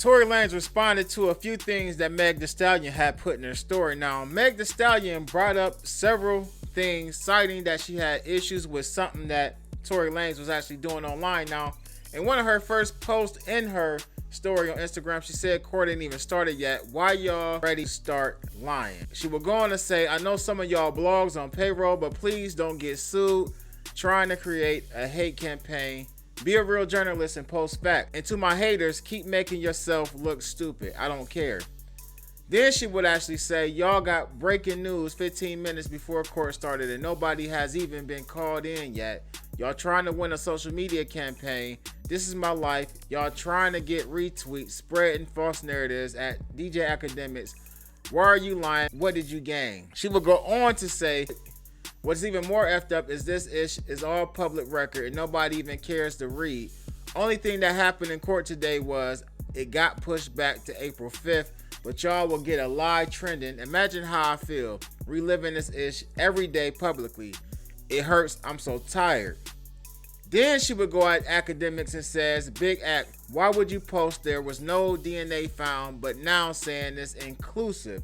Tory Lanez responded to a few things that Meg Thee Stallion had put in her story. Now, Meg Thee Stallion brought up several things, citing that she had issues with something that Tory Lanez was actually doing online. Now, in one of her first posts in her story on Instagram, she said court ain't even started yet. Why y'all ready to start lying? She would go on to say, I know some of y'all blogs on payroll, but please don't get sued trying to create a hate campaign. Be a real journalist and post fact. And to my haters, keep making yourself look stupid. I don't care. Then she would actually say, y'all got breaking news 15 minutes before court started and nobody has even been called in yet. Y'all trying to win a social media campaign. This is my life. Y'all trying to get retweets, spreading false narratives at DJ Akademiks. Why are you lying? What did you gain? She would go on to say, what's even more effed up is this ish is all public record and nobody even cares to read. Only thing that happened in court today was it got pushed back to April 5th, but y'all will get a lie trending. Imagine how I feel reliving this ish every day publicly. It hurts. I'm so tired. Then she would go at Akademiks and says, big act, why would you post there was no DNA found, but now saying it's inclusive?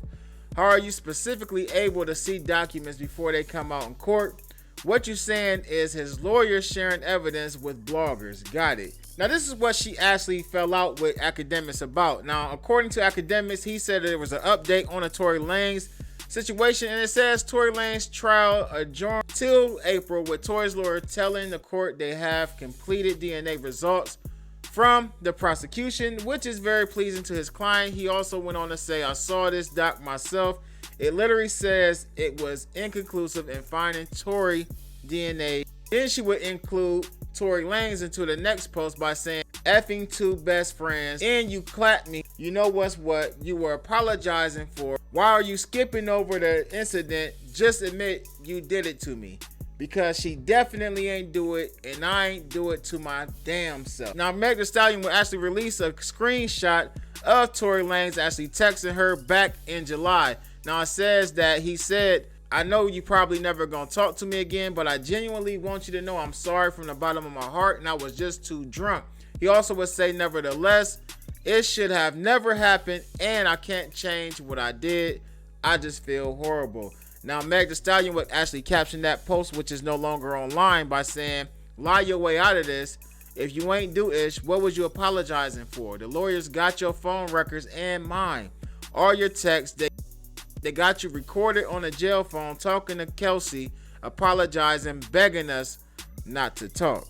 How are you specifically able to see documents before they come out in court? What you saying is his lawyer sharing evidence with bloggers. Got it. Now this is what she actually fell out with Akademiks about. Now according to Akademiks, he said there was an update on the Tory Lanez situation, and it says Tory Lanez trial adjourned till April, with Tory's lawyer telling the court they have completed DNA results from the prosecution, which is very pleasing to his client. He also went on to say, I saw this doc myself. It literally says it was inconclusive in finding Tory DNA. Then she would include Tory Lanez into the next post by saying, effing two best friends and you clapped me. You know what's what you were apologizing for. Why are you skipping over the incident? Just admit you did it to me. Because she definitely ain't do it, and I ain't do it to my damn self. Now, Meg Thee Stallion will actually release a screenshot of Tory Lanez actually texting her back in July. Now, it says that he said, I know you probably never gonna talk to me again, but I genuinely want you to know I'm sorry from the bottom of my heart, and I was just too drunk. He also would say, nevertheless, it should have never happened, and I can't change what I did. I just feel horrible. Now, Meg Thee Stallion would actually caption that post, which is no longer online, by saying, lie your way out of this. If you ain't do ish, what was you apologizing for? The lawyers got your phone records and mine. All your texts, they got you recorded on a jail phone talking to Kelsey, apologizing, begging us not to talk.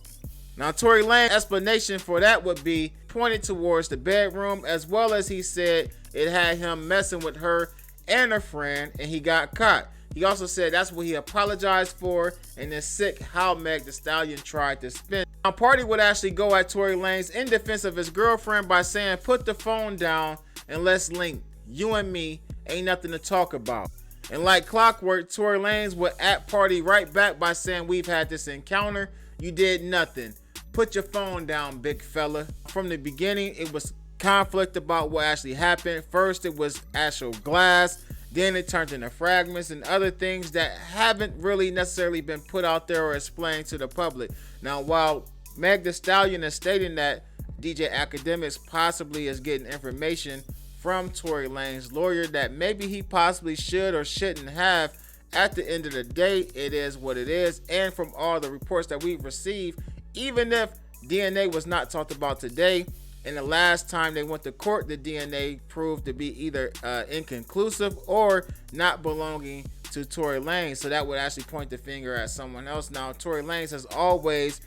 Now, Tory Lanez's explanation for that would be pointed towards the bedroom, as well as he said it had him messing with her and a friend, and he got caught. He also said that's what he apologized for, and it's sick how Meg Thee Stallion tried to spin. Now, Pardi would actually go at Tory Lanez in defense of his girlfriend by saying, put the phone down and let's link. You and me ain't nothing to talk about. And like clockwork, Tory Lanez would at Pardi right back by saying, we've had this encounter. You did nothing. Put your phone down, big fella. From the beginning, it was conflict about what actually happened. First, it was actual glass. Then it turned into fragments and other things that haven't really necessarily been put out there or explained to the public. Now, while Meg Thee Stallion is stating that DJ Akademiks possibly is getting information from Tory Lanez's lawyer that maybe he possibly should or shouldn't have, at the end of the day, it is what it is. And from all the reports that we've received, even if DNA was not talked about today, and the last time they went to court, the DNA proved to be either inconclusive or not belonging to Tory Lanez. So that would actually point the finger at someone else. Now, Tory Lanez has always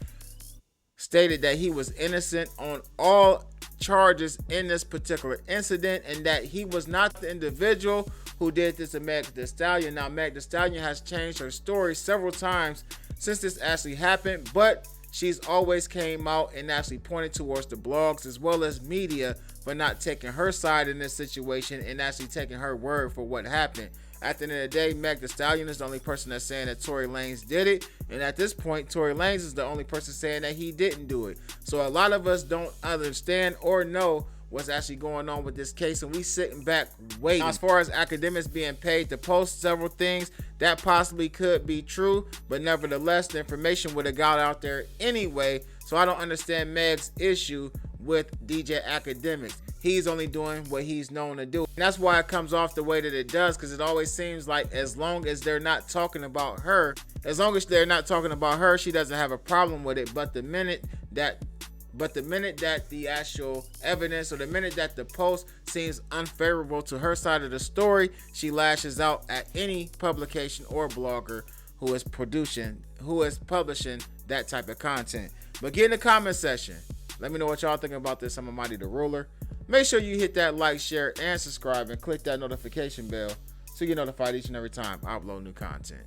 stated that he was innocent on all charges in this particular incident, and that he was not the individual who did this to Meg Thee Stallion. Now, Meg Thee Stallion has changed her story several times since this actually happened, but she's always came out and actually pointed towards the blogs as well as media for not taking her side in this situation and actually taking her word for what happened. At the end of the day, Meg Thee Stallion is the only person that's saying that Tory Lanez did it. And at this point, Tory Lanez is the only person saying that he didn't do it. So a lot of us don't understand or know what's actually going on with this case, and we sitting back waiting. Now, as far as Akademiks being paid to post several things, that possibly could be true, but nevertheless, the information would have got out there anyway. So I don't understand Meg's issue with DJ Akademiks. He's only doing what he's known to do. And that's why it comes off the way that it does, because it always seems like as long as they're not talking about her, she doesn't have a problem with it. But the minute that the actual evidence, or the minute that the post seems unfavorable to her side of the story, she lashes out at any publication or blogger who is publishing that type of content. But get in the comment section. Let me know what y'all think about this. I'm Almighty the Ruler. Make sure you hit that like, share, and subscribe, and click that notification bell so you get notified each and every time I upload new content.